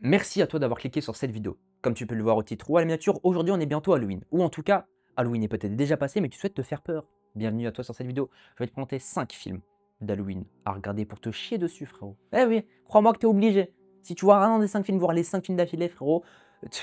Merci à toi d'avoir cliqué sur cette vidéo. Comme tu peux le voir au titre ou à la miniature, aujourd'hui on est bientôt Halloween. Ou en tout cas, Halloween est peut-être déjà passé, mais tu souhaites te faire peur. Bienvenue à toi sur cette vidéo. Je vais te présenter 5 films d'Halloween à regarder pour te chier dessus, frérot. Eh oui, crois-moi que t'es obligé. Si tu vois un des 5 films, voir les 5 films d'affilée, frérot, tu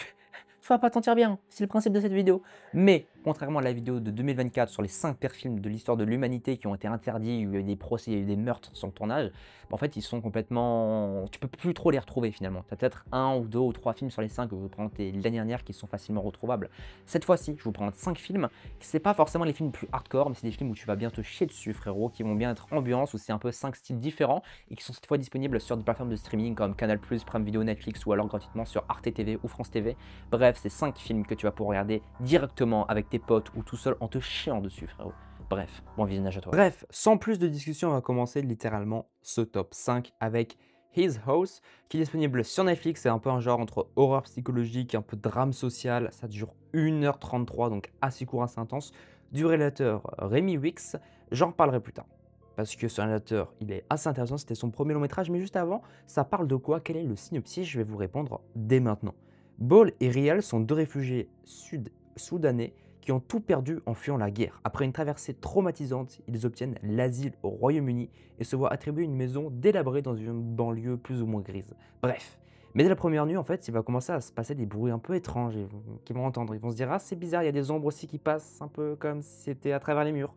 vas pas t'en tirer bien. C'est le principe de cette vidéo. Mais, contrairement à la vidéo de 2024 sur les 5 pires films de l'histoire de l'humanité qui ont été interdits, où il y a eu des procès, il y a eu des meurtres sur le tournage, en fait, ils sont complètement. Tu peux plus trop les retrouver finalement. Tu as peut-être un ou deux ou trois films sur les 5 que je vous présentais l'année dernière qui sont facilement retrouvables. Cette fois-ci, je vous présente 5 films. C'est pas forcément les films plus hardcore, mais c'est des films où tu vas bien te chier dessus, frérot, qui vont bien être ambiance, où c'est un peu 5 styles différents et qui sont cette fois disponibles sur des plateformes de streaming comme Canal+, Prime Video, Netflix ou alors gratuitement sur Arte TV ou France TV. Bref, c'est 5 films que tu vas pouvoir regarder directement avec tes potes ou tout seul en te chiant dessus, frérot. Bref, bon visionnage à toi. Bref, sans plus de discussion, on va commencer littéralement ce top 5 avec His House, qui est disponible sur Netflix. C'est un peu un genre entre horreur psychologique, un peu drame social. Ça dure 1h33, donc assez court, assez intense. Du réalisateur Rémi Wix. J'en reparlerai plus tard. Parce que ce réalisateur, il est assez intéressant. C'était son premier long métrage. Mais juste avant, ça parle de quoi? Quel est le synopsis? Je vais vous répondre dès maintenant. Ball et Rial sont deux réfugiés sud-soudanais qui ont tout perdu en fuyant la guerre. Après une traversée traumatisante, ils obtiennent l'asile au Royaume-Uni et se voient attribuer une maison délabrée dans une banlieue plus ou moins grise. Bref. Mais dès la première nuit, en fait, il va commencer à se passer des bruits un peu étranges qu'ils vont entendre. Ils vont se dire, ah, c'est bizarre, il y a des ombres aussi qui passent, un peu comme si c'était à travers les murs.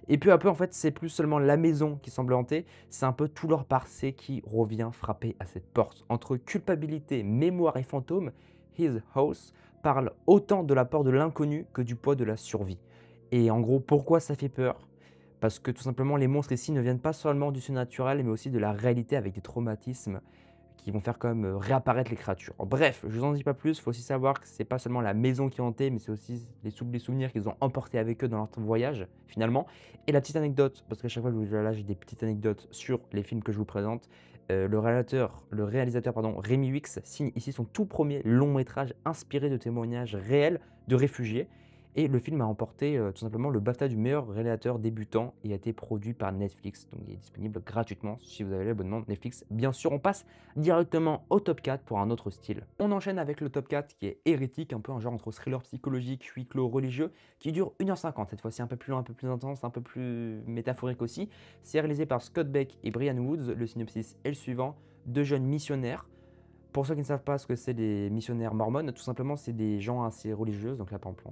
Et peu à peu, en fait, c'est plus seulement la maison qui semble hantée, c'est un peu tout leur passé qui revient frapper à cette porte. Entre culpabilité, mémoire et fantôme, His House parle autant de la peur de l'inconnu que du poids de la survie. Et en gros, pourquoi ça fait peur? Parce que tout simplement, les monstres ici ne viennent pas seulement du surnaturel, mais aussi de la réalité avec des traumatismes qui vont faire quand même réapparaître les créatures. Bref, je vous en dis pas plus, il faut aussi savoir que c'est pas seulement la maison qui est hantée, mais c'est aussi les souvenirs qu'ils ont emportés avec eux dans leur voyage, finalement. Et la petite anecdote, parce qu'à chaque fois que je vous lâche des petites anecdotes sur les films que je vous présente, le réalisateur pardon, Rémi Wix signe ici son tout premier long métrage inspiré de témoignages réels de réfugiés. Et le film a remporté tout simplement le BAFTA du meilleur réalisateur débutant et a été produit par Netflix. Donc il est disponible gratuitement si vous avez l'abonnement Netflix. Bien sûr, on passe directement au top 4 pour un autre style. On enchaîne avec le top 4 qui est Hérétique, un peu un genre entre thriller psychologique, huis clos religieux, qui dure 1h50. Cette fois-ci un peu plus long, un peu plus intense, un peu plus métaphorique aussi. C'est réalisé par Scott Beck et Brian Woods. Le synopsis est le suivant. Deux jeunes missionnaires. Pour ceux qui ne savent pas ce que c'est les missionnaires mormones, tout simplement, c'est des gens assez religieuses. Donc là, par exemple,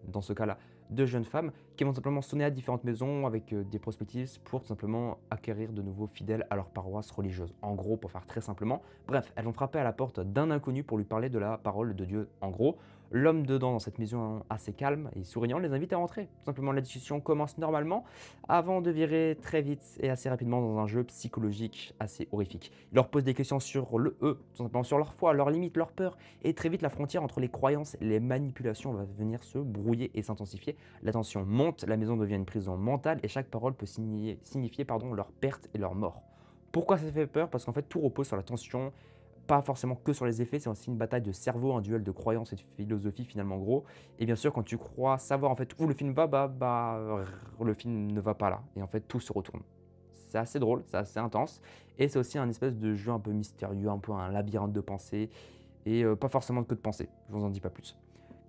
dans ce cas-là, deux jeunes femmes qui vont simplement sonner à différentes maisons avec des prospectives pour tout simplement acquérir de nouveaux fidèles à leur paroisse religieuse. En gros, pour faire très simplement, bref, elles vont frapper à la porte d'un inconnu pour lui parler de la parole de Dieu. En gros, l'homme dedans, dans cette maison assez calme et souriant, les invite à rentrer. Tout simplement, la discussion commence normalement avant de virer très vite et assez rapidement dans un jeu psychologique assez horrifique. Il leur pose des questions sur le eux, tout simplement sur leur foi, leurs limites, leurs peurs, et très vite la frontière entre les croyances et les manipulations va venir se brouiller et s'intensifier. La tension monte, la maison devient une prison mentale et chaque parole peut signifier leur perte et leur mort. Pourquoi ça fait peur? Parce qu'en fait tout repose sur la tension, pas forcément que sur les effets, c'est aussi une bataille de cerveau, un duel de croyances et de philosophie finalement gros. Et bien sûr, quand tu crois savoir en fait où le film va, le film ne va pas là. Et en fait, tout se retourne. C'est assez drôle, c'est assez intense. Et c'est aussi un espèce de jeu un peu mystérieux, un peu un labyrinthe de pensée. Et pas forcément que de pensée, je vous en dis pas plus.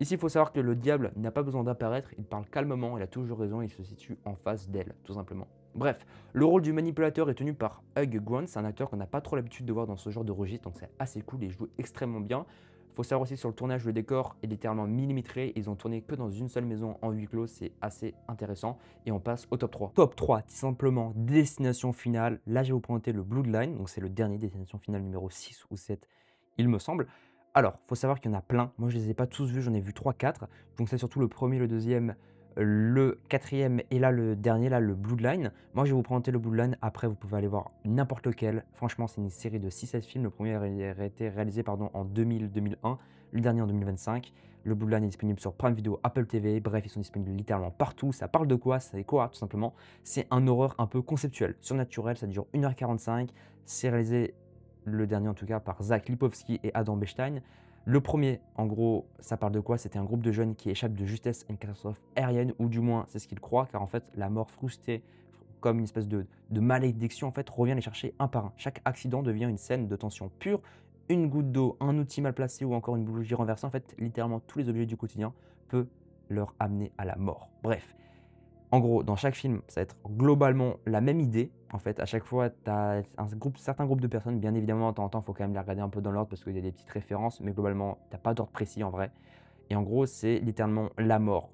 Ici, il faut savoir que le diable n'a pas besoin d'apparaître, il parle calmement, il a toujours raison, il se situe en face d'elle, tout simplement. Bref, le rôle du manipulateur est tenu par Hugh Grant, c'est un acteur qu'on n'a pas trop l'habitude de voir dans ce genre de registre, donc c'est assez cool et il joue extrêmement bien. Il faut savoir aussi sur le tournage, le décor est littéralement millimétré, ils ont tourné que dans une seule maison en huis clos, c'est assez intéressant. Et on passe au top 3. Top 3, tout simplement, destination finale. Là, je vais vous présenter le Bloodline, donc c'est le dernier destination finale numéro 6 ou 7, il me semble. Alors, faut savoir qu'il y en a plein. Moi, je les ai pas tous vus, j'en ai vu 3-4. Donc c'est surtout le premier, le deuxième, le quatrième et là le dernier, là le Bloodline. Moi, je vais vous présenter le Bloodline. Après, vous pouvez aller voir n'importe lequel. Franchement, c'est une série de 6-7 films. Le premier a été réalisé pardon, en 2000-2001, le dernier en 2025. Le Bloodline est disponible sur Prime Video, Apple TV. Bref, ils sont disponibles littéralement partout. Ça parle de quoi? C'est quoi, tout simplement? C'est un horreur un peu conceptuel, surnaturel. Ça dure 1h45. C'est réalisé le dernier en tout cas par Zach Lipovski et Adam Bechstein. Le premier, en gros, ça parle de quoi? C'était un groupe de jeunes qui échappent de justesse à une catastrophe aérienne, ou du moins c'est ce qu'ils croient, car en fait la mort frustrée, comme une espèce de malédiction, en fait, revient les chercher un par un. Chaque accident devient une scène de tension pure, une goutte d'eau, un outil mal placé ou encore une bougie renversée, en fait, littéralement tous les objets du quotidien peut leur amener à la mort. Bref, en gros, dans chaque film, ça va être globalement la même idée. En fait, à chaque fois, tu as certains groupes de personnes. Bien évidemment, de temps en temps, il faut quand même les regarder un peu dans l'ordre parce qu'il y a des petites références, mais globalement, tu as pas d'ordre précis en vrai. Et en gros, c'est littéralement la mort.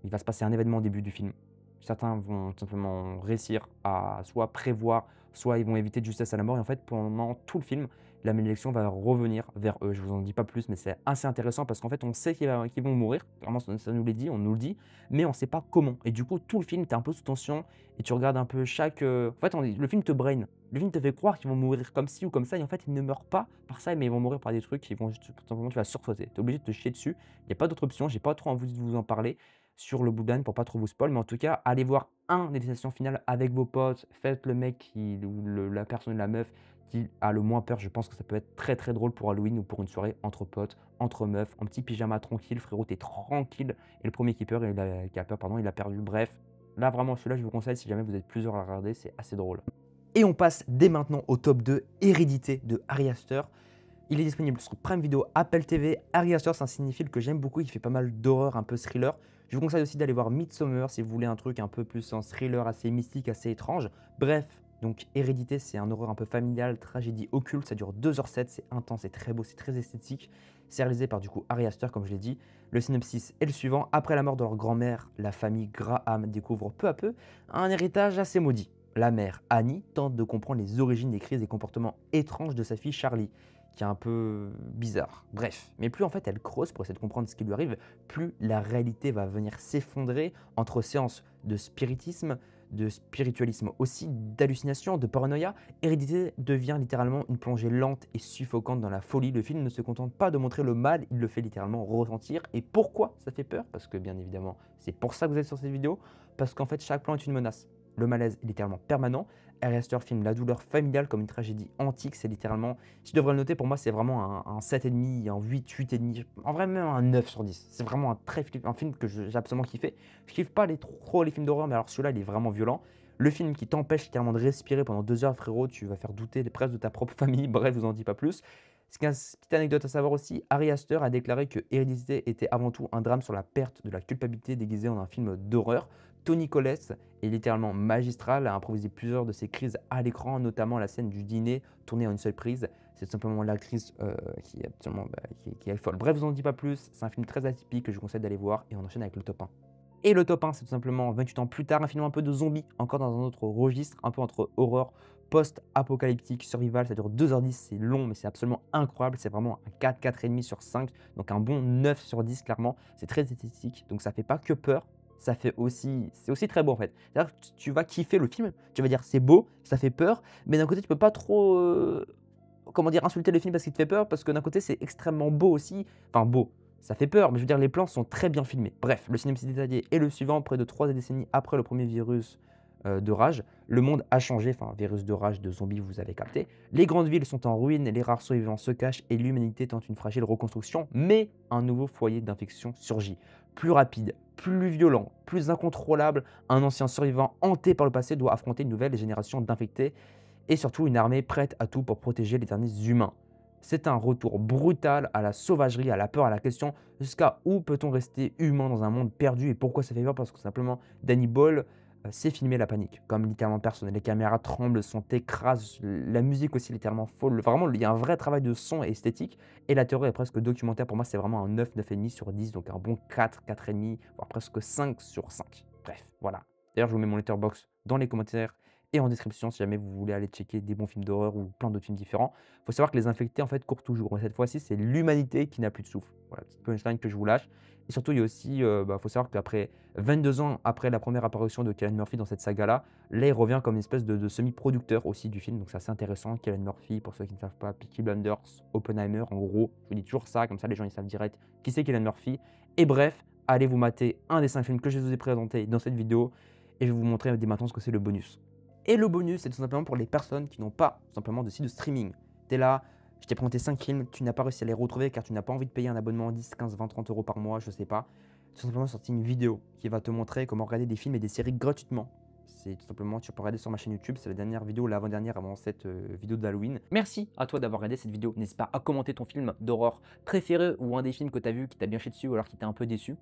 Il va se passer un événement au début du film. Certains vont tout simplement réussir à soit prévoir, soit ils vont éviter de justesse à la mort. Et en fait, pendant tout le film, la malédiction va revenir vers eux. Je vous en dis pas plus, mais c'est assez intéressant parce qu'en fait, on sait qu'ils vont mourir. Vraiment, ça nous l'est dit, on nous le dit, mais on ne sait pas comment. Et du coup, tout le film, tu es un peu sous tension et tu regardes un peu chaque. En fait, le film te brain. Le film te fait croire qu'ils vont mourir comme ci ou comme ça. Et en fait, ils ne meurent pas par ça, mais ils vont mourir par des trucs qui vont tout simplement, tu vas sursauter. Tu es obligé de te chier dessus. Il n'y a pas d'autre option. J'ai pas trop envie de vous en parler sur le Boudan pour pas trop vous spoil, mais en tout cas, allez voir un des destinations finales avec vos potes, faites le mec ou la personne, la meuf qui a le moins peur. Je pense que ça peut être très très drôle pour Halloween ou pour une soirée entre potes, entre meufs, en petit pyjama tranquille, frérot, t'es tranquille. Et le premier qui a peur, pardon, il a perdu. Bref, là vraiment, celui-là, je vous conseille si jamais vous êtes plusieurs à regarder, c'est assez drôle. Et on passe dès maintenant au top 2, Hérédité de Ari Aster. Il est disponible sur Prime Video, Apple TV. Ari Aster, c'est un cinéphile que j'aime beaucoup. Il fait pas mal d'horreur, un peu thriller. Je vous conseille aussi d'aller voir Midsommar si vous voulez un truc un peu plus en thriller, assez mystique, assez étrange. Bref, donc Hérédité, c'est un horreur un peu familial, tragédie occulte. Ça dure 2h07, c'est intense, c'est très beau, c'est très esthétique. C'est réalisé par du coup Ari Aster, comme je l'ai dit. Le synopsis est le suivant. Après la mort de leur grand-mère, la famille Graham découvre peu à peu un héritage assez maudit. La mère, Annie, tente de comprendre les origines des crises et comportements étranges de sa fille Charlie, qui est un peu bizarre. Bref, mais plus en fait elle creuse pour essayer de comprendre ce qui lui arrive, plus la réalité va venir s'effondrer entre séances de spiritisme, de spiritualisme aussi, d'hallucination, de paranoïa. Hérédité devient littéralement une plongée lente et suffocante dans la folie. Le film ne se contente pas de montrer le mal, il le fait littéralement ressentir. Et pourquoi ça fait peur? Parce que bien évidemment, c'est pour ça que vous êtes sur cette vidéo, parce qu'en fait chaque plan est une menace. Le malaise est littéralement permanent. Ari Aster filme la douleur familiale comme une tragédie antique. C'est littéralement, si je devrais le noter, pour moi, c'est vraiment un 7,5, un 8, 8,5. En vrai, même un 9 sur 10. C'est vraiment un film que j'ai absolument kiffé. Je kiffe pas trop les films d'horreur, mais alors celui-là, il est vraiment violent. Le film qui t'empêche littéralement de respirer pendant 2 heures, frérot, tu vas faire douter presque de ta propre famille. Bref, je vous en dis pas plus. C'est une petite anecdote à savoir aussi, Ari Aster a déclaré que Hérédité était avant tout un drame sur la perte de la culpabilité déguisée en un film d'horreur. Tony Collette est littéralement magistral, a improvisé plusieurs de ses crises à l'écran, notamment la scène du dîner tournée en une seule prise. C'est tout simplement l'actrice qui est absolument qui est folle. Bref, je vous en dis pas plus, c'est un film très atypique que je vous conseille d'aller voir et on enchaîne avec le top 1. Et le top 1, c'est tout simplement 28 ans plus tard, un film un peu de zombies, encore dans un autre registre, un peu entre horreur, post-apocalyptique, survival, ça dure 2h10, c'est long, mais c'est absolument incroyable, c'est vraiment un 4, 4,5 sur 5, donc un bon 9 sur 10 clairement, c'est très esthétique, donc ça fait pas que peur, ça fait aussi, c'est aussi très beau en fait. C'est-à-dire que tu vas kiffer le film, tu vas dire c'est beau, ça fait peur, mais d'un côté tu peux pas trop, comment dire, insulter le film parce qu'il te fait peur, parce que d'un côté c'est extrêmement beau aussi, enfin beau. Ça fait peur, mais je veux dire, les plans sont très bien filmés. Bref, le synopsis détaillé est le suivant. Près de 3 décennies après le premier virus de rage, le monde a changé. Enfin, virus de rage, de zombies, vous avez capté. Les grandes villes sont en ruine, les rares survivants se cachent et l'humanité tente une fragile reconstruction. Mais un nouveau foyer d'infection surgit. Plus rapide, plus violent, plus incontrôlable, un ancien survivant hanté par le passé doit affronter une nouvelle génération d'infectés et surtout une armée prête à tout pour protéger les derniers humains. C'est un retour brutal à la sauvagerie, à la peur, à la question jusqu'à où peut-on rester humain dans un monde perdu et pourquoi ça fait peur? Parce que simplement Danny Boyle sait filmer la panique, comme littéralement personne. Les caméras tremblent, le son t'écrase, la musique aussi littéralement folle. Vraiment, il y a un vrai travail de son et esthétique et la théorie est presque documentaire. Pour moi, c'est vraiment un 9, 9,5 sur 10, donc un bon 4, 4,5, voire presque 5 sur 5. Bref, voilà. D'ailleurs, je vous mets mon letterbox dans les commentaires et en description si jamais vous voulez aller checker des bons films d'horreur ou plein d'autres films différents. Il faut savoir que les infectés en fait courent toujours. Mais cette fois-ci, c'est l'humanité qui n'a plus de souffle. Voilà, petite punchline que je vous lâche. Et surtout, il y a aussi, faut savoir qu'après 22 ans après la première apparition de Cillian Murphy dans cette saga-là, là, il revient comme une espèce de semi-producteur aussi du film. Donc c'est assez intéressant. Cillian Murphy, pour ceux qui ne savent pas, Peaky Blinders, Oppenheimer, en gros, je vous dis toujours ça, comme ça les gens ils savent direct qui c'est Cillian Murphy. Et bref, allez vous mater un des 5 films que je vous ai présentés dans cette vidéo. Et je vais vous montrer dès maintenant ce que c'est le bonus. Et le bonus, c'est tout simplement pour les personnes qui n'ont pas tout simplement de site de streaming. Tu es là, je t'ai présenté 5 films, tu n'as pas réussi à les retrouver car tu n'as pas envie de payer un abonnement 10, 15, 20, 30 euros par mois, je sais pas. Tout simplement sorti une vidéo qui va te montrer comment regarder des films et des séries gratuitement C'est tout simplement, tu peux regarder sur ma chaîne YouTube, c'est la dernière vidéo, l'avant-dernière avant cette vidéo d'Halloween. Merci à toi d'avoir regardé cette vidéo. N'hésite pas à commenter ton film d'horreur préféré ou un des films que tu as vu qui t'a bien chié dessus ou alors qui t'a un peu déçu.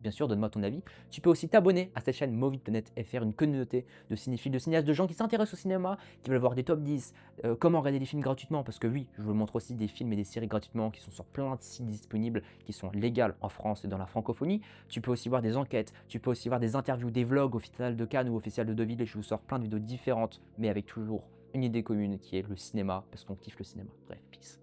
Bien sûr, donne-moi ton avis. Tu peux aussi t'abonner à cette chaîne Movie.net et faire une communauté de cinéphiles, de cinéastes, de gens qui s'intéressent au cinéma, qui veulent voir des top 10, comment regarder des films gratuitement, parce que oui, je vous montre aussi des films et des séries gratuitement qui sont sur plein de sites disponibles, qui sont légales en France et dans la francophonie. Tu peux aussi voir des enquêtes, tu peux aussi voir des interviews, des vlogs au Festival de Cannes ou au Festival de Deauville, et je vous sors plein de vidéos différentes, mais avec toujours une idée commune qui est le cinéma, parce qu'on kiffe le cinéma. Bref, peace.